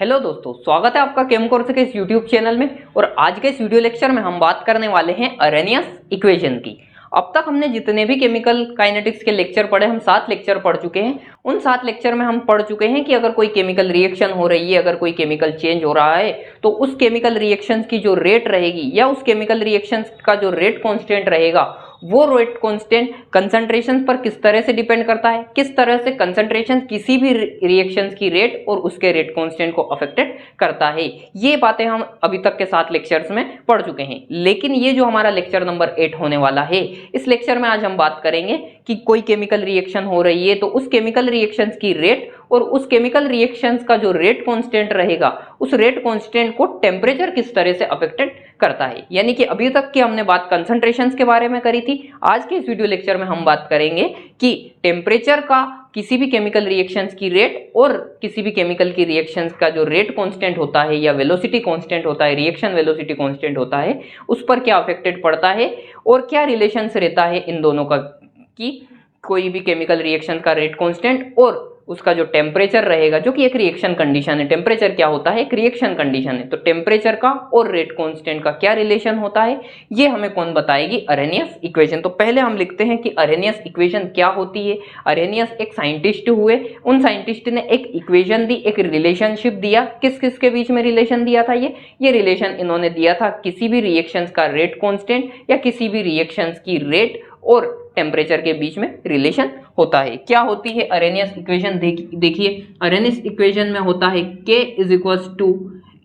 Hello दोस्तों, स्वागत है आपका केम कोर्स के इस यूट्यूब चैनल में। और आज के इस वीडियो लेक्चर में हम बात करने वाले हैं अरेनियस इक्वेशन की। अब तक हमने जितने भी केमिकल काइनेटिक्स के लेक्चर पढ़े, हम 7 लेक्चर पढ़ चुके हैं। उन 7 लेक्चर में हम पढ़ चुके हैं कि अगर कोई केमिकल रिएक्शन हो रही है, अगर कोई केमिकल चेंज हो रहा है, तो उस केमिकल रिएक्शंस की जो रेट रहेगी या उस केमिकल रिएक्शंस का जो रेट कांस्टेंट रहेगा, वो रेट कांस्टेंट कंसंट्रेशन पर किस तरह से डिपेंड करता है, किस तरह से कंसंट्रेशन किसी भी रिएक्शंस की रेट और उसके रेट कांस्टेंट को अफेक्टेड करता है। ये बातें हम अभी तक के 7 लेक्चर्स में पढ़ चुके हैं। लेकिन ये जो हमारा लेक्चर नंबर 8 होने वाला है, इस लेक्चर में आज हम बात करेंगे कि कोई केमिकल रिएक्शन हो रही है तो उस केमिकल रिएक्शंस की रेट और उस केमिकल रिएक्शंस का जो रेट कांस्टेंट रहेगा, उस रेट कांस्टेंट को टेम्परेचर किस तरह से अफेक्टेड करता है। यानी कि अभी तक की हमने बात कंसंट्रेशंस के बारे में करी थी। आज के इस वीडियो लेक्चर में हम बात करेंगे कि टेम्परेचर का किसी भी केमिकल रिएक्शंस की रेट और किसी भी केमिकल की रिएक्शंस का जो रेट कांस्टेंट होता है या वेलोसिटी कांस्टेंट होता है, रिएक्शन वेलोसिटी कांस्टेंट होता है, उस पर क्या अफेक्टेड पड़ता है और क्या रिलेशंस रहता है इन दोनों का, कि कोई भी केमिकल रिएक्शन का रेट कांस्टेंट और उसका जो टेम्परेचर रहेगा, जो कि एक रिएक्शन कंडीशन है। टेम्परेचर क्या होता है? एक रिएक्शन कंडीशन है। तो टेम्परेचर का और रेट कांस्टेंट का क्या रिलेशन होता है, ये हमें कौन बताएगी? Arrhenius equation. तो पहले हम लिखते हैं कि अरेनियस इक्वेशन क्या होती है। अरेनियस एक साइंटिस्ट हुए, उन साइंटिस्ट ने एक इक्वेशन दी, एक रिलेशनशिप दिया। किस किस के बीच में रिलेशन दिया था? ये रिलेशन इन्होंने दिया था किसी भी रिएक्शंस का रेट कांस्टेंट या किसी भी रिएक्शंस की रेट और टेम्परेचर के बीच में रिलेशन होता है। क्या होती है अरेनियस इक्वेशन? देखिए, अरेनियस इक्वेशन में होता है K is equals to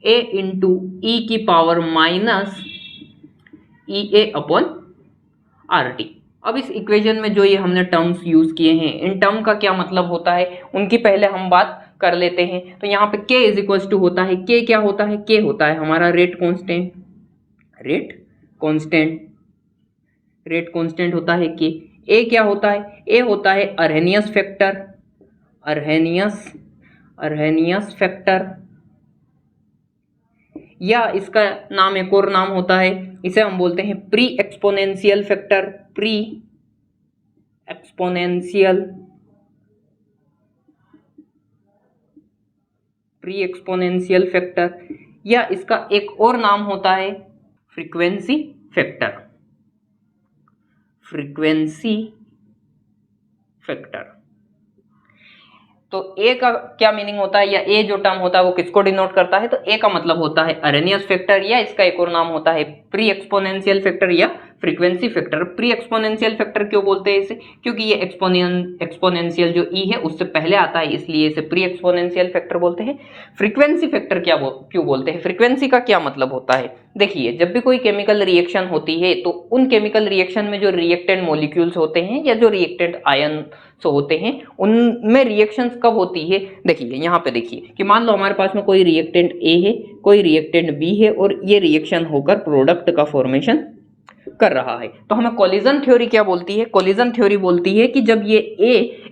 A into e की power minus EA upon RT। अब इस इक्वेशन में जो ये हमने टर्म्स यूज किए हैं, इन टर्म का क्या मतलब होता है, उनकी पहले हम बात कर लेते हैं। तो यहाँ पे K इज इक्वल्स टू होता है, K क्या होता है? K होता है हमारा रेट कांस्टेंट। रेट कांस्टेंट होता है कि ए क्या होता है? ए होता है अरहेनियस फैक्टर। अरहेनियस फैक्टर, या इसका नाम एक और नाम होता है, इसे हम बोलते हैं pre exponential factor. Pre exponential factor, या इसका एक और नाम होता है फ्रीक्वेंसी फैक्टर। तो ए का क्या मीनिंग होता है, या ए जो टर्म होता है वो किसको डिनोट करता है? तो ए का मतलब होता है अरेनियस फैक्टर, या इसका एक और नाम होता है प्री एक्सपोनेंशियल फैक्टर या frequency factor. Pre exponential factor क्यों बोलते हैं इसे? क्योंकि ये एक्सपोनेंशियल जो ई है उससे पहले आता है, इसलिए इसे प्री एक्सपोनेंशियल फैक्टर बोलते हैं। फ्रीक्वेंसी फैक्टर क्यों बोलते हैं? फ्रीक्वेंसी का क्या मतलब होता है? देखिए, जब भी कोई केमिकल रिएक्शन होती है तो उन केमिकल रिएक्शन में जो रिएक्टेंट मॉलिक्यूल्स होते हैं या जो रिएक्टेंट आयन होते हैं, उनमें रिएक्शंस कब होती है? देखिए यहाँ पे देखिए कि मान लो हमारे पास में कोई रिएक्टेंट ए है, कोई रिएक्टेंट बी है, और ये रिएक्शन होकर प्रोडक्ट का फॉर्मेशन कर रहा है। तो हमें कोलिजन थ्योरी क्या बोलती है? कोलिजन थ्योरी बोलती है कि जब ये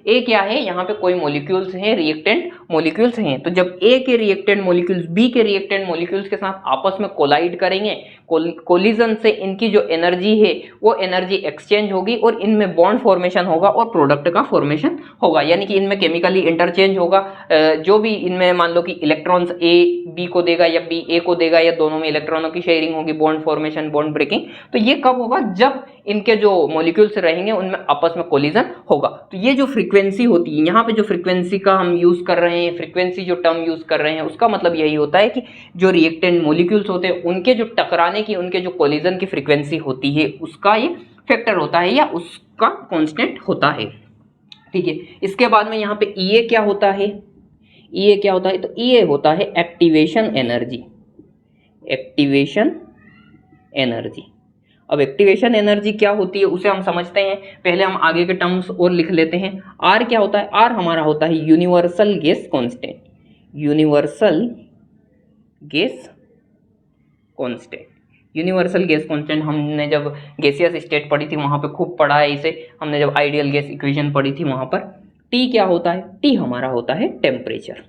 ए क्या है, यहाँ पे कोई मॉलिक्यूल्स हैं, रिएक्टेंट मॉलिक्यूल्स हैं, तो जब ए के रिएक्टेंट मॉलिक्यूल्स बी के रिएक्टेंट मॉलिक्यूल्स के साथ आपस में कोलाइड करेंगे, कोलिजन से इनकी जो एनर्जी है वो एनर्जी एक्सचेंज होगी और इनमें बॉन्ड फॉर्मेशन होगा और प्रोडक्ट का फॉर्मेशन होगा। यानी कि इनमें केमिकली इंटरचेंज होगा। जो भी इनमें मान लो कि इलेक्ट्रॉन्स ए बी को देगा या बी ए को देगा, या दोनों में इलेक्ट्रॉनों की शेयरिंग होगी, बॉन्ड फॉर्मेशन, बॉन्ड ब्रेकिंग। तो ये कब होगा? जब इनके जो मॉलिक्यूल्स रहेंगे उनमें आपस में कोलिजन होगा। तो ये जो फ्रीक्वेंसी होती है, यहाँ पे जो फ्रीक्वेंसी का हम यूज कर रहे हैं, फ्रीक्वेंसी जो टर्म यूज कर रहे हैं, उसका मतलब यही होता है कि जो रिएक्टेंट मॉलिक्यूल्स होते हैं उनके जो टकराने की, उनके जो कोलिजन की फ्रीक्वेंसी होती है, उसका ये फैक्टर होता है या उसका कांस्टेंट होता है। ठीक है, इसके बाद में यहाँ पे EA क्या होता है? EA क्या होता है? तो EA होता है एक्टिवेशन एनर्जी। अब एक्टिवेशन एनर्जी क्या होती है उसे हम समझते हैं। पहले हम आगे के टर्म्स और लिख लेते हैं। R क्या होता है? R हमारा होता है universal gas constant. Universal gas constant हमने जब गैसियस स्टेट पढ़ी थी वहां पे खूब पढ़ा है इसे। हमने जब आइडियल गैस इक्वेशन पढ़ी थी वहां पर T क्या होता है? T हमारा होता है टेम्परेचर।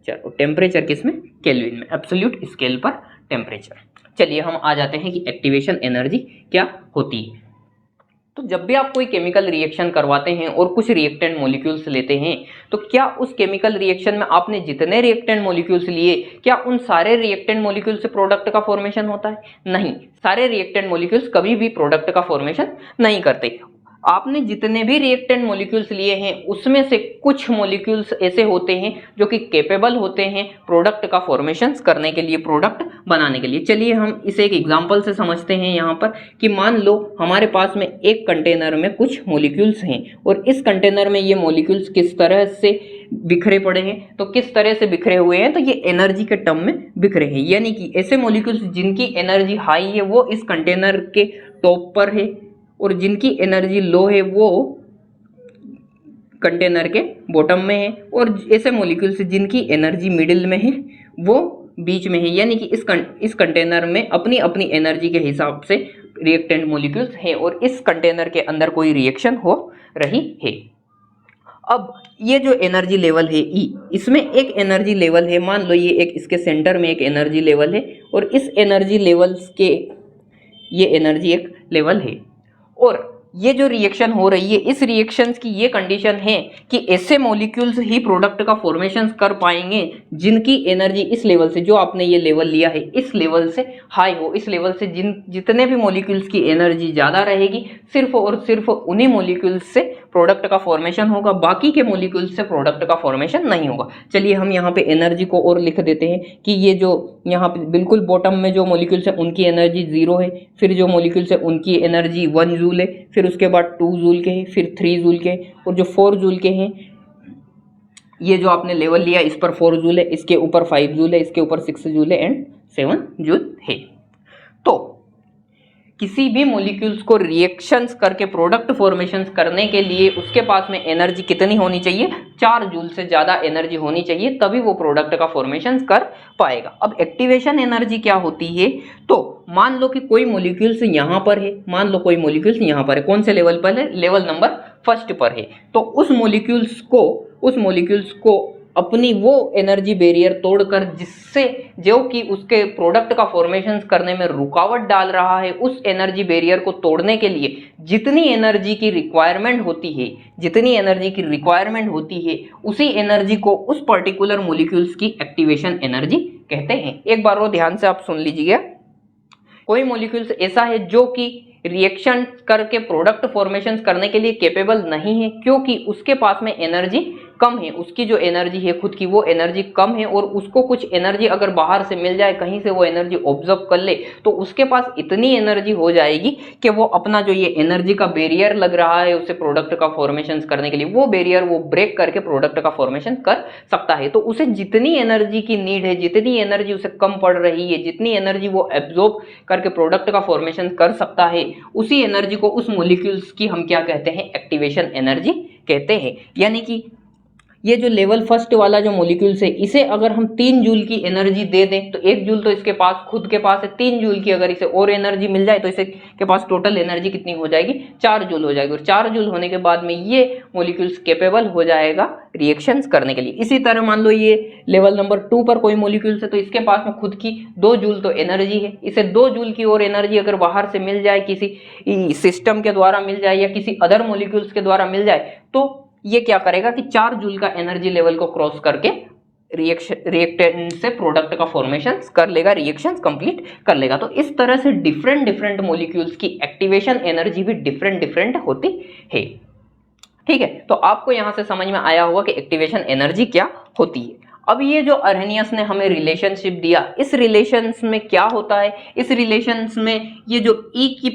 और टेम्परेचर किसमें? केल्विन में, एब्सोल्यूट स्केल पर टेम्परेचर। चलिए हम आ जाते हैं कि एक्टिवेशन एनर्जी क्या होती है। तो जब भी आप कोई केमिकल रिएक्शन करवाते हैं और कुछ रिएक्टेंट मॉलिक्यूल्स लेते हैं, तो क्या उस केमिकल रिएक्शन में आपने जितने रिएक्टेंट मॉलिक्यूल्स लिए, क्या उन सारे रिएक्टेंट मॉलिक्यूल से प्रोडक्ट का फॉर्मेशन होता है? नहीं, सारे रिएक्टेंट मॉलिक्यूल्स कभी भी प्रोडक्ट का फॉर्मेशन नहीं करते। आपने जितने भी रिएक्टेंट मॉलिक्यूल्स लिए हैं उसमें से कुछ मॉलिक्यूल्स ऐसे होते हैं जो कि कैपेबल होते हैं प्रोडक्ट का फॉर्मेशन करने के लिए, प्रोडक्ट बनाने के लिए। चलिए हम इसे एक एग्जांपल से समझते हैं यहाँ पर कि मान लो हमारे पास में एक कंटेनर में कुछ मॉलिक्यूल्स हैं और इस कंटेनर में ये मॉलिक्यूल्स किस तरह से बिखरे पड़े हैं। तो किस तरह से बिखरे हुए हैं, तो ये एनर्जी के टर्म में बिखरे हैं, यानी कि ऐसे मॉलिक्यूल्स जिनकी एनर्जी हाई है वो इस कंटेनर के टॉप पर है और जिनकी एनर्जी लो है वो कंटेनर के बॉटम में है, और ऐसे मॉलिक्यूल्स जिनकी एनर्जी मिडिल में है वो बीच में है, यानी कि इस कंटेनर में अपनी अपनी एनर्जी के हिसाब से रिएक्टेंट मॉलिक्यूल्स हैं और इस कंटेनर के अंदर कोई रिएक्शन हो रही है। अब ये जो एनर्जी लेवल है ई, इसमें एक एनर्जी लेवल है, मान लो ये एक इसके सेंटर में एक एनर्जी लेवल है और इस एनर्जी लेवल्स के ये एनर्जी एक लेवल है, और ये जो रिएक्शन हो रही है इस रिएक्शंस की ये कंडीशन है कि ऐसे मॉलिक्यूल्स ही प्रोडक्ट का फॉर्मेशन कर पाएंगे जिनकी एनर्जी इस लेवल से, जो आपने ये लेवल लिया है इस लेवल से हाई हो। इस लेवल से जितने भी मॉलिक्यूल्स की एनर्जी ज़्यादा रहेगी सिर्फ और सिर्फ उन्हीं मॉलिक्यूल्स से प्रोडक्ट का फॉर्मेशन होगा, बाकी के मॉलिक्यूल्स से प्रोडक्ट का फॉर्मेशन नहीं होगा। चलिए हम यहाँ पे एनर्जी को और लिख देते हैं कि ये जो यहाँ पे बिल्कुल बॉटम में जो मॉलिक्यूल्स है उनकी एनर्जी 0 है, फिर जो मॉलिक्यूल्स है उनकी एनर्जी 1 जूल है, फिर उसके बाद 2 जूल के हैं, फिर 3 जूल के हैं, और जो 4 जूल के हैं ये जो आपने लेवल लिया इस पर 4 जूल है, इसके ऊपर 5 जूल है, इसके ऊपर 6 जूल है एंड 7 जूल है। तो किसी भी मॉलिक्यूल्स को रिएक्शंस करके प्रोडक्ट फॉर्मेशंस करने के लिए उसके पास में एनर्जी कितनी होनी चाहिए? 4 जूल से ज़्यादा एनर्जी होनी चाहिए, तभी वो प्रोडक्ट का फॉर्मेशंस कर पाएगा। अब एक्टिवेशन एनर्जी क्या होती है? तो मान लो कि कोई मॉलिक्यूल्स यहाँ पर है, मान लो कोई मॉलिक्यूल्स यहाँ पर है, कौन से लेवल पर है? लेवल नंबर 1 पर है। तो उस मॉलिक्यूल्स को अपनी वो एनर्जी बैरियर तोड़कर, जिससे जो कि उसके प्रोडक्ट का फॉर्मेशन करने में रुकावट डाल रहा है, उस एनर्जी बैरियर को तोड़ने के लिए जितनी एनर्जी की रिक्वायरमेंट होती है उसी एनर्जी को उस पर्टिकुलर मॉलिक्यूल्स की एक्टिवेशन एनर्जी कहते हैं। एक बार वो ध्यान से आप सुन लीजिएगा। कोई मॉलिक्यूल्स ऐसा है जो कि रिएक्शन करके प्रोडक्ट फॉर्मेशन करने के लिए कैपेबल नहीं है, क्योंकि उसके पास में एनर्जी कम है, उसकी जो एनर्जी है खुद की वो एनर्जी कम है, और उसको कुछ एनर्जी अगर बाहर से मिल जाए, कहीं से वो एनर्जी ऑब्जर्व कर ले, तो उसके पास इतनी एनर्जी हो जाएगी कि वो अपना जो ये एनर्जी का बैरियर लग रहा है उसे प्रोडक्ट का फॉर्मेशन करने के लिए, वो बैरियर वो ब्रेक करके प्रोडक्ट का फॉर्मेशन कर सकता है। तो उसे जितनी एनर्जी की नीड है, जितनी एनर्जी उसे कम पड़ रही है, जितनी एनर्जी वो एब्जॉर्ब करके प्रोडक्ट का फॉर्मेशन कर सकता है, उसी एनर्जी को उस मॉलिक्यूल्स की हम क्या कहते हैं? एक्टिवेशन एनर्जी कहते हैं। यानी कि ये जो लेवल 1 वाला जो मॉलिक्यूल्स है, इसे अगर हम 3 जूल की एनर्जी दे दें तो 1 जूल तो इसके पास खुद के पास है, 3 जूल की अगर इसे और एनर्जी मिल जाए तो इसे के पास टोटल एनर्जी कितनी हो जाएगी? 4 जूल हो जाएगी, और 4 जूल होने के बाद में ये मॉलिक्यूल्स कैपेबल हो जाएगा रिएक्शंस करने के लिए। इसी तरह मान लो ये लेवल नंबर 2 पर कोई मॉलिक्यूल्स है, तो इसके पास में खुद की 2 जूल तो एनर्जी है, इसे 2 जूल की और एनर्जी अगर बाहर से मिल जाए, किसी सिस्टम के द्वारा मिल जाए या किसी अदर मॉलिक्यूल्स के द्वारा मिल जाए, तो ये क्या करेगा कि 4 जूल का एनर्जी लेवल को क्रॉस करके रिएक्टेंट से प्रोडक्ट का फॉर्मेशन कर लेगा, रिएक्शंस कंप्लीट कर लेगा। तो इस तरह से डिफरेंट मॉलिक्यूल्स की एक्टिवेशन एनर्जी भी डिफरेंट होती है। ठीक है, तो आपको यहां से समझ में आया होगा कि एक्टिवेशन एनर्जी क्या होती है। अब ये जो अर्हेनियस ने हमें रिलेशनशिप दिया, इस रिलेशंस में क्या होता है? इस रिलेशंस में ये जो e की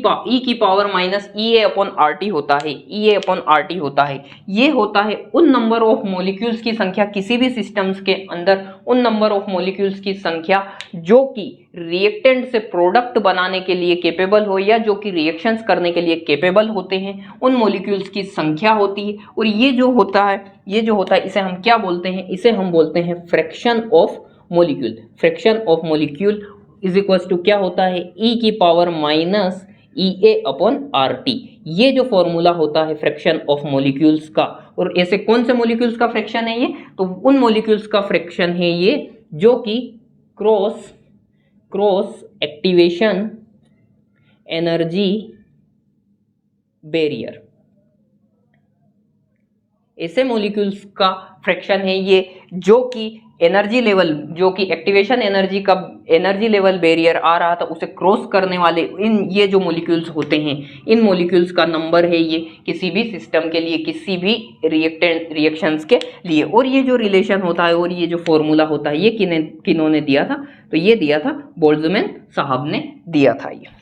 पावर माइनस EA/RT होता है, EA/RT होता है, ये होता है उन नंबर ऑफ मॉलिक्यूल्स की संख्या किसी भी सिस्टम्स के अंदर, उन नंबर ऑफ मॉलिक्यूल्स की संख्या जो कि रिएक्टेंट से प्रोडक्ट बनाने के लिए कैपेबल हो या जो कि रिएक्शंस करने के लिए कैपेबल होते हैं, उन मॉलिक्यूल्स की संख्या होती है। और ये जो होता है इसे हम क्या बोलते हैं? इसे हम बोलते हैं fraction of molecule. Fraction of molecule is equal to क्या होता है? e की पावर माइनस EA/RT। ये जो फॉर्मूला होता है फ्रैक्शन ऑफ मॉलिक्यूल्स का, और ऐसे कौन से मॉलिक्यूल्स का फ्रैक्शन है ये? तो उन मॉलिक्यूल्स का फ्रैक्शन है ये जो कि क्रॉस एक्टिवेशन एनर्जी बैरियर। ऐसे मॉलिक्यूल्स का फ्रैक्शन है ये जो कि एनर्जी लेवल, जो कि एक्टिवेशन एनर्जी का एनर्जी लेवल बैरियर आ रहा था उसे क्रॉस करने वाले ये जो मॉलिक्यूल्स होते हैं, इन मॉलिक्यूल्स का नंबर है ये किसी भी सिस्टम के लिए, किसी भी रिएक्शंस के लिए। और ये जो रिलेशन होता है और ये जो फॉर्मूला होता है ये किन्होंने दिया था, तो ये दिया था बोल्ट्जमैन साहब ने दिया था ये।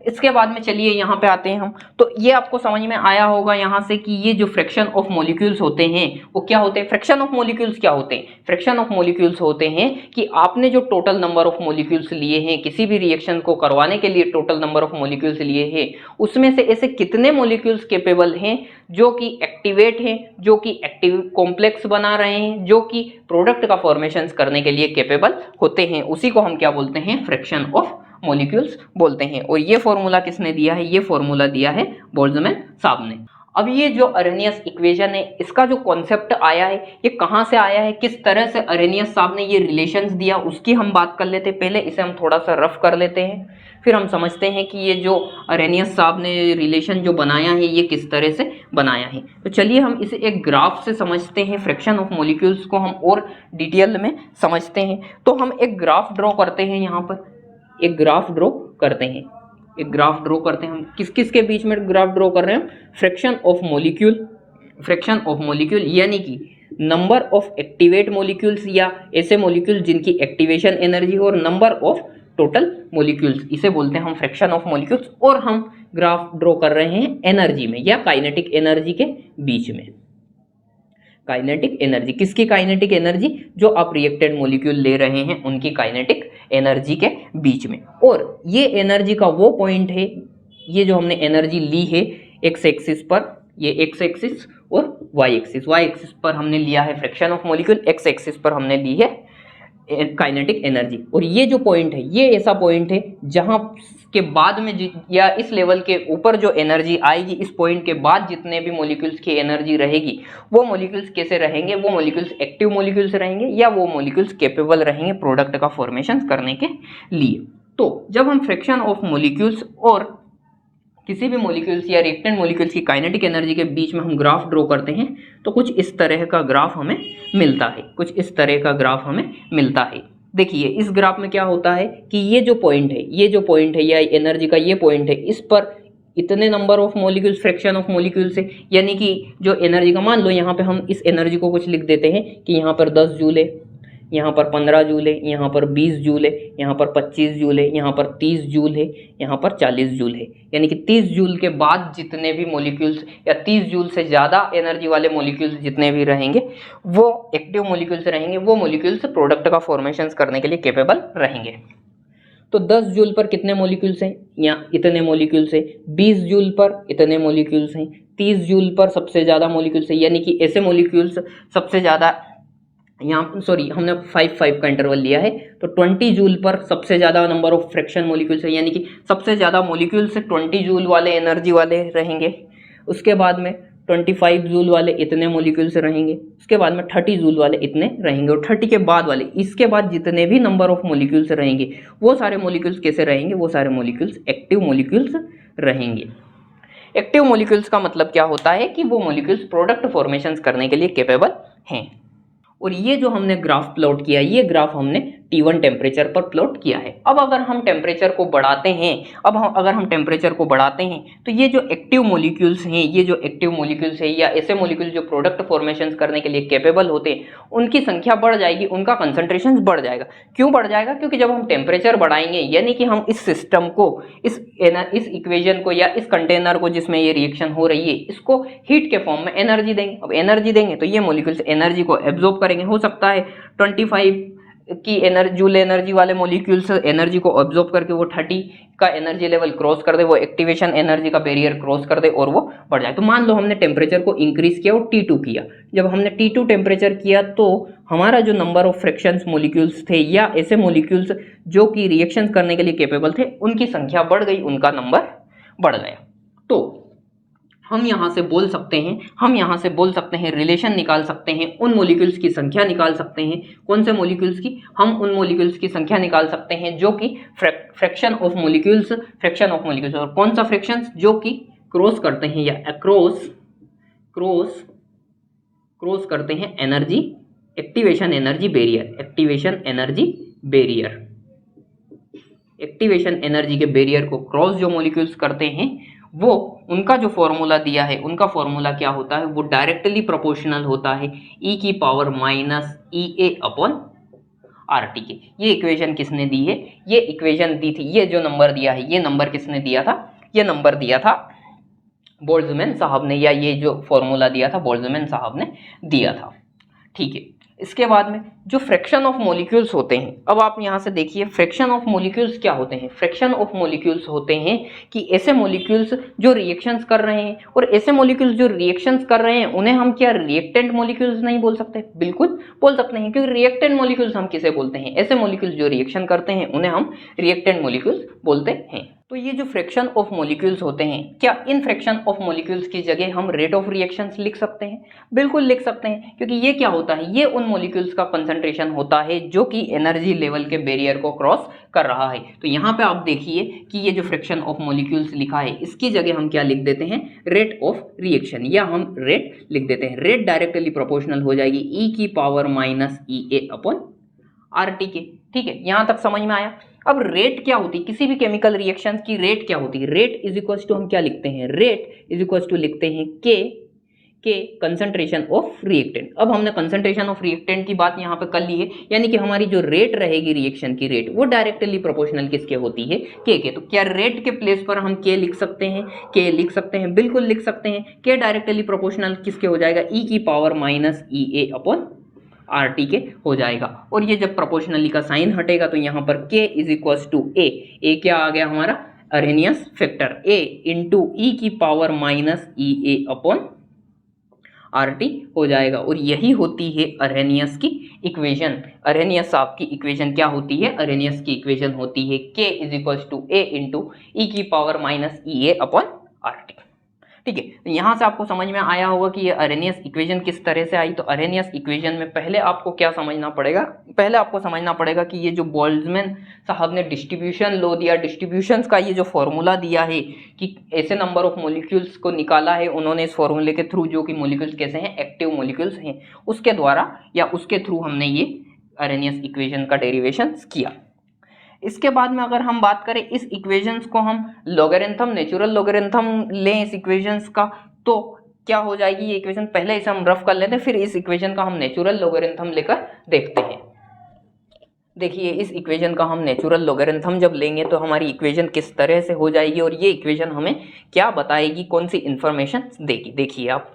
इसके बाद में चलिए यहाँ पे आते हैं हम, तो ये आपको समझ में आया होगा यहाँ से कि ये जो फ्रैक्शन ऑफ मॉलिक्यूल्स होते हैं वो क्या होते हैं। फ्रैक्शन ऑफ मॉलिक्यूल्स क्या होते हैं? फ्रैक्शन ऑफ मॉलिक्यूल्स होते हैं कि आपने जो टोटल नंबर ऑफ मॉलिक्यूल्स लिए हैं, किसी भी रिएक्शन को करवाने के लिए टोटल नंबर ऑफ मॉलिक्यूल्स लिए हैं, उसमें से ऐसे कितने मॉलिक्यूल्स कैपेबल हैं जो कि एक्टिवेट हैं, जो कि एक्टिव कॉम्प्लेक्स बना रहे हैं, जो कि प्रोडक्ट का फॉर्मेशन करने के लिए कैपेबल होते हैं, उसी को हम क्या बोलते हैं? फ्रैक्शन ऑफ मॉलिक्यूल्स बोलते हैं। और ये फॉर्मूला किसने दिया है? ये फॉर्मूला दिया है बोल्ट्जमैन साहब ने। अब ये जो अरेनियस इक्वेशन है, इसका जो कॉन्सेप्ट आया है ये कहाँ से आया है, किस तरह से अरेनियस साहब ने ये रिलेशंस दिया, उसकी हम बात कर लेते हैं। पहले इसे हम थोड़ा सा रफ कर लेते हैं, फिर हम समझते हैं कि ये जो अरेनियस साहब ने रिलेशन जो बनाया है ये किस तरह से बनाया है। तो चलिए हम इसे एक ग्राफ से समझते हैं, फ्रैक्शन ऑफ मॉलिक्यूल्स को हम और डिटेल में समझते हैं। तो हम एक ग्राफ ड्रॉ करते हैं, यहाँ पर एक ग्राफ ड्रॉ करते हैं, एक ग्राफ ड्रॉ करते हैं। हम किस किस के बीच में ग्राफ ड्रॉ कर रहे हैं? Fraction of molecule, fraction of molecule यानी कि नंबर ऑफ एक्टिवेट मॉलिक्यूल्स या ऐसे मॉलिक्यूल जिनकी एक्टिवेशन एनर्जी और नंबर ऑफ टोटल मॉलिक्यूल्स, इसे बोलते हैं हम फ्रैक्शन ऑफ मॉलिक्यूल्स। और हम ग्राफ ड्रॉ कर रहे हैं एनर्जी में या काइनेटिक एनर्जी के बीच में। काइनेटिक एनर्जी, किसकी काइनेटिक एनर्जी? जो आप रिएक्टेड मॉलिक्यूल ले रहे हैं उनकी काइनेटिक एनर्जी के बीच में। और ये एनर्जी का वो पॉइंट है, ये जो हमने एनर्जी ली है एक्स एक्सिस पर, ये एक्स एक्सिस और वाई एक्सिस, वाई एक्सिस पर हमने लिया है fraction of molecule, x axis पर हमने ली है काइनेटिक एनर्जी। और ये जो पॉइंट है ये ऐसा पॉइंट है जहां के बाद में या इस लेवल के ऊपर जो एनर्जी आएगी, इस पॉइंट के बाद जितने भी मॉलिक्यूल्स की एनर्जी रहेगी, वो मॉलिक्यूल्स कैसे रहेंगे? वो मॉलिक्यूल्स एक्टिव मॉलिक्यूल्स रहेंगे या वो मॉलिक्यूल्स कैपेबल रहेंगे प्रोडक्ट का फॉर्मेशन करने के लिए। तो जब हम फ्रैक्शन ऑफ मॉलिक्यूल्स और किसी भी मॉलिक्यूल्स या रिएक्टेंट मॉलिक्यूल्स की काइनेटिक एनर्जी के बीच में हम ग्राफ ड्रॉ करते हैं तो कुछ इस तरह का ग्राफ हमें मिलता है, कुछ इस तरह का ग्राफ हमें मिलता है। देखिए इस ग्राफ में क्या होता है कि ये जो पॉइंट है, ये जो पॉइंट है या एनर्जी का ये पॉइंट है, इस पर इतने number of molecules, fraction of molecules है, यानी कि जो एनर्जी का, मान लो यहाँ पे हम इस एनर्जी को कुछ लिख देते हैं कि यहाँ पर 10 जूल है, यहाँ पर 15 जूल है, यहाँ पर 20 जूल है, यहाँ पर 25 जूल है, यहाँ पर 30 जूल है, यहाँ पर 40 जूल है। यानी कि 30 जूल के बाद जितने भी मॉलिक्यूल्स या 30 जूल से ज़्यादा एनर्जी वाले मॉलिक्यूल्स जितने भी रहेंगे वो एक्टिव मॉलिक्यूल्स रहेंगे, वो मॉलिक्यूल्स प्रोडक्ट का फॉर्मेशन करने के लिए कैपेबल रहेंगे। तो 10 जूल पर कितने मॉलिक्यूल्स हैं? यहाँ इतने मॉलिक्यूल्स हैं। 20 जूल पर इतने मॉलिक्यूल्स हैं। 30 जूल पर सबसे ज़्यादा मॉलिक्यूल्स हैं, यानी कि ऐसे मॉलिक्यूल्स सबसे ज़्यादा, यहाँ सॉरी हमने 5 का इंटरवल लिया है, तो 20 जूल पर सबसे ज़्यादा नंबर ऑफ फ्रैक्शन मॉलिक्यूल्स है, यानी कि सबसे ज़्यादा मॉलिक्यूल्स 20 जूल वाले एनर्जी वाले रहेंगे। उसके बाद में 25 जूल वाले इतने मॉलिक्यूल्स रहेंगे, उसके बाद में 30 जूल वाले इतने रहेंगे, और 30 के बाद वाले, इसके बाद जितने भी नंबर ऑफ मॉलिक्यूल्स रहेंगे वो सारे मॉलिक्यूल्स कैसे रहेंगे? वो सारे मॉलिक्यूल्स एक्टिव मॉलिक्यूल्स रहेंगे। एक्टिव मॉलिक्यूल्स का मतलब क्या होता है कि वो मॉलिक्यूल्स प्रोडक्ट फॉर्मेशन करने के लिए कैपेबल हैं। और ये जो हमने ग्राफ प्लॉट किया, ये ग्राफ हमने T1 टेम्परेचर पर प्लॉट किया है। अब अगर हम टेम्परेचर को बढ़ाते हैं, अगर हम टेम्परेचर को बढ़ाते हैं तो ये जो एक्टिव मॉलिक्यूल्स हैं, ये जो एक्टिव मॉलिक्यूल्स हैं या ऐसे मॉलिक्यूल्स जो प्रोडक्ट फॉर्मेशन करने के लिए कैपेबल होते हैं, उनकी संख्या बढ़ जाएगी, उनका कंसंट्रेशन बढ़ जाएगा। क्यों बढ़ जाएगा? क्योंकि जब हम टेम्परेचर बढ़ाएंगे, यानी कि हम इस सिस्टम को, इस इक्वेशन को या इस कंटेनर को जिसमें ये रिएक्शन हो रही है, इसको हीट के फॉर्म में एनर्जी देंगे। अब एनर्जी देंगे तो ये मॉलिक्यूल्स एनर्जी को एब्जॉर्ब करेंगे। हो सकता है 25 की जूल एनर्जी वाले मॉलिक्यूल्स एनर्जी को ऑब्जॉर्व करके वो 30 का एनर्जी लेवल क्रॉस कर दे, वो एक्टिवेशन एनर्जी का बैरियर क्रॉस कर दे और वो बढ़ जाए। तो मान लो हमने टेम्परेचर को इंक्रीज किया और T2 किया। जब हमने T2 टेम्परेचर किया तो हमारा जो नंबर ऑफ फ्रैक्शंस मॉलिक्यूल्स थे या ऐसे मॉलिक्यूल्स जो कि रिएक्शन करने के लिए कैपेबल थे, उनकी संख्या बढ़ गई, उनका नंबर बढ़ गया। तो हम यहाँ से बोल सकते हैं, रिलेशन निकाल सकते हैं, उन मॉलिक्यूल्स की संख्या निकाल सकते हैं। कौन से मॉलिक्यूल्स की? हम उन मॉलिक्यूल्स की संख्या निकाल सकते हैं जो कि फ्रैक्शन ऑफ मॉलिक्यूल्स, और कौन सा फ्रैक्शन? जो कि क्रॉस करते हैं या क्रॉस करते हैं एनर्जी एक्टिवेशन एनर्जी के बैरियर को क्रॉस जो मॉलिक्यूल्स करते हैं वो उनका जो फॉर्मूला दिया है, उनका फॉर्मूला क्या होता है, वो डायरेक्टली प्रोपोर्शनल होता है e की power minus EA upon RT के। ये इक्वेशन किसने दी है, ये इक्वेशन दी थी, ये जो नंबर दिया है, ये नंबर किसने दिया था, ये नंबर दिया था बोल्ट्जमैन साहब ने, या ये जो फॉर्मूला दिया था बोल्ट्जमैन साहब ने दिया था। ठीक है, इसके बाद में जो फ्रैक्शन ऑफ मॉलिक्यूल्स होते हैं, अब आप यहाँ से देखिए फ्रैक्शन ऑफ मॉलिक्यूल्स क्या होते हैं। फ्रैक्शन ऑफ मॉलिक्यूल्स होते हैं कि ऐसे मॉलिक्यूल्स जो रिएक्शंस कर रहे हैं, और ऐसे मॉलिक्यूल्स जो रिएक्शंस कर रहे हैं उन्हें हम क्या रिएक्टेंट मॉलिक्यूल्स नहीं बोल सकते, बिल्कुल बोल सकते हैं, क्योंकि रिएक्टेंट मॉलिक्यूल्स हम किसे बोलते हैं, ऐसे मॉलिक्यूल्स जो रिएक्शन करते हैं उन्हें हम रिएक्टेंट मॉलिक्यूल्स बोलते हैं। तो ये जो फ्रैक्शन ऑफ मॉलिक्यूल्स होते हैं, क्या इन फ्रैक्शन ऑफ मॉलिक्यूल्स की जगह हम रेट ऑफ रिएक्शंस लिख सकते हैं, बिल्कुल लिख सकते हैं, क्योंकि ये क्या होता है, ये उन मॉलिक्यूल्स का कंसंट्रेशन होता है जो कि एनर्जी लेवल के बैरियर को क्रॉस कर रहा है। तो यहाँ पे आप देखिए कि ये जो फ्रैक्शन ऑफ मॉलिक्यूल्स लिखा है, इसकी जगह हम क्या लिख देते हैं, रेट ऑफ रिएक्शन, या हम रेट लिख देते हैं। रेट डायरेक्टली प्रोपोर्शनल हो जाएगी e की power minus EA upon RT के। ठीक है, यहां तक समझ में आया। अब रेट क्या होती है, किसी भी केमिकल रिएक्शन की रेट क्या होती है, रेट इज इक्वल टू हम क्या लिखते हैं, रेट इज इक्वल टू लिखते हैं के कंसंट्रेशन ऑफ रिएक्टेंट। अब हमने कंसंट्रेशन ऑफ रिएक्टेंट की बात यहाँ पे कर ली है, यानी कि हमारी जो रेट रहेगी रिएक्शन की रेट, वो डायरेक्टली प्रोपोर्शनल किसके होती है, के। तो क्या रेट के प्लेस पर हम के लिख सकते हैं, के लिख सकते हैं, बिल्कुल लिख सकते हैं। के डायरेक्टली प्रोपोर्शनल किसके हो जाएगा, e की power minus EA upon RT के हो जाएगा। और ये जब प्रोपोर्शनली का साइन हटेगा तो यहाँ पर K इज इक्वल टू ए क्या आ गया हमारा, Arrhenius factor, A into e की power minus EA upon RT हो जाएगा। और यही होती है अरेनियस की इक्वेशन। अरेनियस साहब की इक्वेशन क्या होती है, अरेनियस की इक्वेशन होती है K is equal to A into e की power minus EA upon RT। ठीक है, तो यहाँ से आपको समझ में आया होगा कि ये अरेनियस इक्वेशन किस तरह से आई। तो अरेनियस इक्वेशन में पहले आपको क्या समझना पड़ेगा, पहले आपको समझना पड़ेगा कि ये जो बोल्ट्जमैन साहब ने डिस्ट्रीब्यूशन लॉ दिया, डिस्ट्रीब्यूशंस का ये जो फॉर्मूला दिया है कि ऐसे नंबर ऑफ मॉलिक्यूल्स को निकाला है उन्होंने इस फॉर्मूले के थ्रू, जो कि मॉलिक्यूल्स कैसे हैं, एक्टिव मॉलिक्यूल्स हैं, उसके द्वारा या उसके थ्रू हमने ये अरेनियस इक्वेशन का डेरिवेशन किया। इसके बाद में अगर हम बात करें इस इक्वेशंस को हम लॉगरिथम, नेचुरल लॉगरिथम लें इस इक्वेशंस का, तो क्या हो जाएगी ये इक्वेशन, पहले इसे हम रफ कर लेते हैं, फिर इस इक्वेशन का हम नेचुरल लॉगरिथम लेकर देखते हैं। देखिए इस इक्वेशन का हम नेचुरल लॉगरिथम जब लेंगे तो हमारी इक्वेशन किस तरह से हो जाएगी, और ये इक्वेशन हमें क्या बताएगी, कौन सी इंफॉर्मेशन देगी। देखिए आप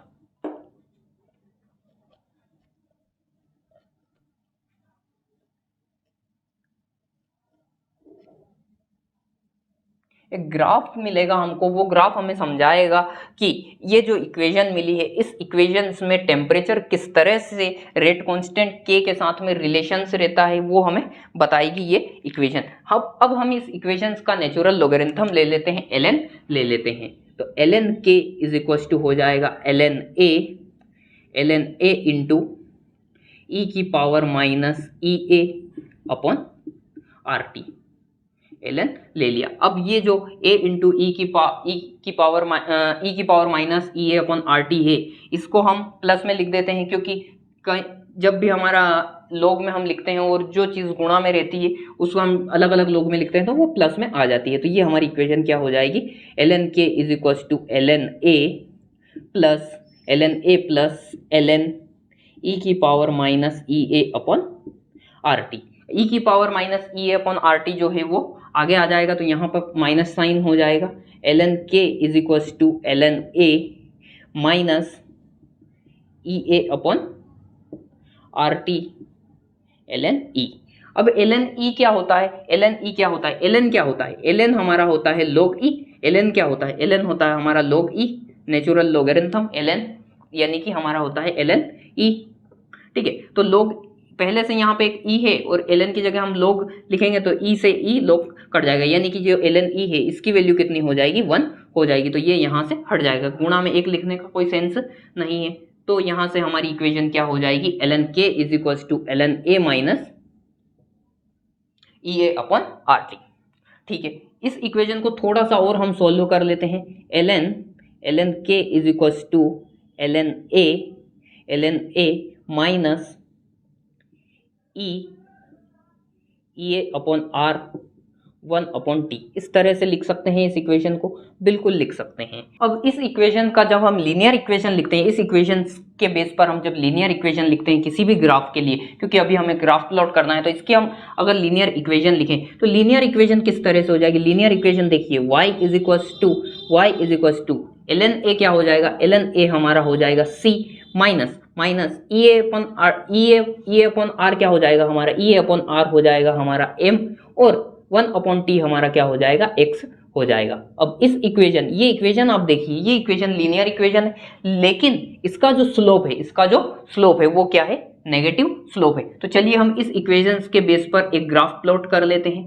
एक ग्राफ मिलेगा हमको, वो ग्राफ हमें समझाएगा कि ये जो इक्वेशन मिली है, इस इक्वेशन में टेम्परेचर किस तरह से रेट कांस्टेंट के साथ में रिलेशंस रहता है, वो हमें बताएगी ये इक्वेशन। अब हम इस इक्वेशन का नेचुरल लॉगरिथम ले लेते हैं, ln ले लेते हैं। तो ln k is equal to हो जाएगा ln a इंटू ई की power minus EA upon RT। ln ले लिया। अब ये जो a इंटू ई की power minus EA upon RT है, इसको हम प्लस में लिख देते हैं, क्योंकि जब भी हमारा लॉग में हम लिखते हैं और जो चीज़ गुणा में रहती है उसको हम अलग अलग लॉग में लिखते हैं तो वो प्लस में आ जाती है। तो ये हमारी इक्वेशन क्या हो जाएगी, ln k is equal to ln a plus ln e की power minus EA upon RT। E की power minus EA upon RT जो है वो आगे आ जाएगा, तो यहाँ पर माइनस साइन हो जाएगा। ln k is equal to ln a minus EA upon RT ln E। अब ln E क्या होता है, ln E क्या होता है, ln क्या होता है, ln हमारा होता है log E। ln क्या होता है, ln होता है हमारा log E, natural logarithm ln, यानी कि हमारा होता है ln E। ठीक है, तो log पहले से यहाँ पे एक e है और ln की जगह हम log लिखेंगे तो e से e log कट जाएगा, यानी कि जो ln e है इसकी वैल्यू कितनी हो जाएगी, 1 हो जाएगी। तो ये यहाँ से हट जाएगा, गुणा में 1 लिखने का कोई सेंस नहीं है। तो यहाँ से हमारी इक्वेशन क्या हो जाएगी, ln k is equal to ln a minus EA upon RT। ठीक है, इस इक्वेशन को थोड़ा सा और हम सॉल्व कर लेते हैं। ln ln k is equals to ln a minus E A upon R 1/t। इस तरह से लिख सकते हैं इस इक्वेशन को, बिल्कुल लिख सकते हैं। अब इस इक्वेशन का जब हम लीनियर इक्वेशन लिखते हैं, इस इक्वेशन के बेस पर हम जब लीनियर इक्वेशन लिखते हैं किसी भी ग्राफ के लिए, क्योंकि अभी हमें ग्राफ प्लॉट करना है, तो इसके हम अगर लीनियर इक्वेशन लिखें तो लीनियर इक्वेशन किस तरह से हो जाएगी। लीनियर इक्वेशन देखिए, y is equals to ln a क्या हो जाएगा, ln a हमारा हो जाएगा c minus E A upon R क्या हो जाएगा हमारा, ई ए अपॉन आर हो जाएगा हमारा m, और 1/t हमारा क्या हो जाएगा, x हो जाएगा। अब इस इक्वेशन, ये इक्वेशन आप देखिए, ये इक्वेशन लीनियर इक्वेशन है, लेकिन इसका जो स्लोप है वो क्या है, नेगेटिव स्लोप है। तो चलिए हम इस इक्वेशंस के बेस पर एक ग्राफ प्लॉट कर लेते हैं,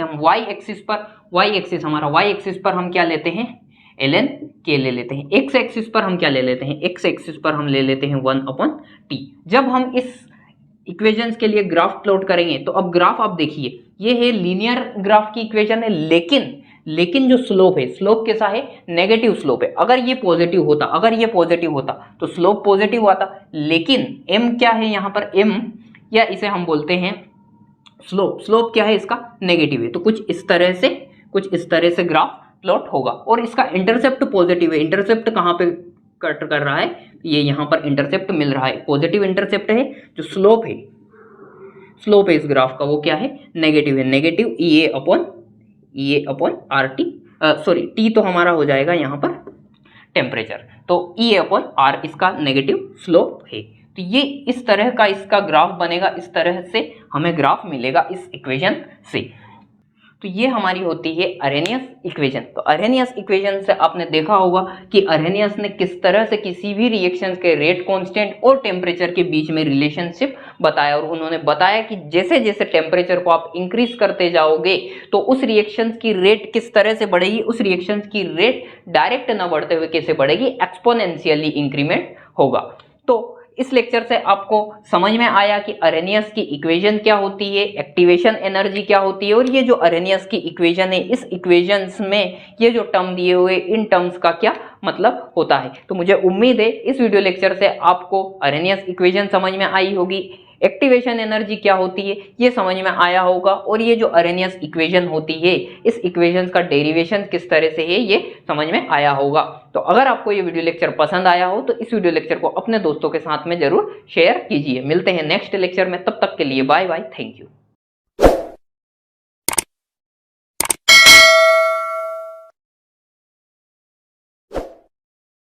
हम y एक्सिस पर हम क्या लेते हैं, ln k ले लेते हैं। x एक्सिस पर हम क्या ले लेते हैं, हम ले लेते हैं 1/t। जब हम इस इक्वेशंस के लिए ग्राफ प्लॉट करेंगे तो अब ग्राफ आप देखिए, ये है लीनियर ग्राफ की इक्वेशन है, लेकिन जो स्लोप है, स्लोप कैसा है, नेगेटिव स्लोप है। अगर ये पॉजिटिव होता तो स्लोप पॉजिटिव आता, लेकिन m क्या है यहाँ पर, m या इसे हम बोलते हैं स्लोप क्या है इसका, नेगेटिव है। तो कुछ इस तरह से ग्राफ प्लॉट होगा, और इसका इंटरसेप्ट पॉजिटिव है। इंटरसेप्ट कहाँ पे कट कर रहा है, ये यहाँ पर इंटरसेप्ट मिल रहा है, पॉजिटिव इंटरसेप्ट है। जो स्लोप है इस ग्राफ का वो क्या है, नेगेटिव है, negative E A upon R T, sorry T तो हमारा हो जाएगा यहाँ पर टेम्परेचर, तो ई ए अपॉन आर इसका नेगेटिव स्लोप है। तो ये इस तरह का इसका ग्राफ बनेगा, इस तरह से हमें ग्राफ मिलेगा इस इक्वेशन से। तो ये हमारी होती है अरेनियस इक्वेशन। तो अरेनियस इक्वेशन से आपने देखा होगा कि अरेनियस ने किस तरह से किसी भी रिएक्शन के रेट कांस्टेंट और टेम्परेचर के बीच में रिलेशनशिप बताया, और उन्होंने बताया कि जैसे जैसे टेम्परेचर को आप इंक्रीज करते जाओगे तो उस रिएक्शन की रेट किस तरह से बढ़ेगी, उस रिएक्शन की रेट डायरेक्ट न बढ़ते हुए कैसे बढ़ेगी, एक्सपोनेंशियली इंक्रीमेंट होगा। तो इस लेक्चर से आपको समझ में आया कि अरेनियस की इक्वेशन क्या होती है, एक्टिवेशन एनर्जी क्या होती है, और ये जो अरेनियस की इक्वेशन है, इस इक्वेशंस में ये जो टर्म दिए हुए, इन टर्म्स का क्या मतलब होता है। तो मुझे उम्मीद है इस वीडियो लेक्चर से आपको अरेनियस इक्वेशन समझ में आई होगी, एक्टिवेशन एनर्जी क्या होती है ये समझ में आया होगा, और ये जो अरेनियस इक्वेशन होती है, इस इक्वेशन का डेरिवेशन किस तरह से है ये समझ में आया होगा। तो अगर आपको ये वीडियो लेक्चर पसंद आया हो तो इस वीडियो लेक्चर को अपने दोस्तों के साथ में जरूर शेयर कीजिए। मिलते हैं नेक्स्ट लेक्चर में, तब तक के लिए बाय बाय, थैंक यू।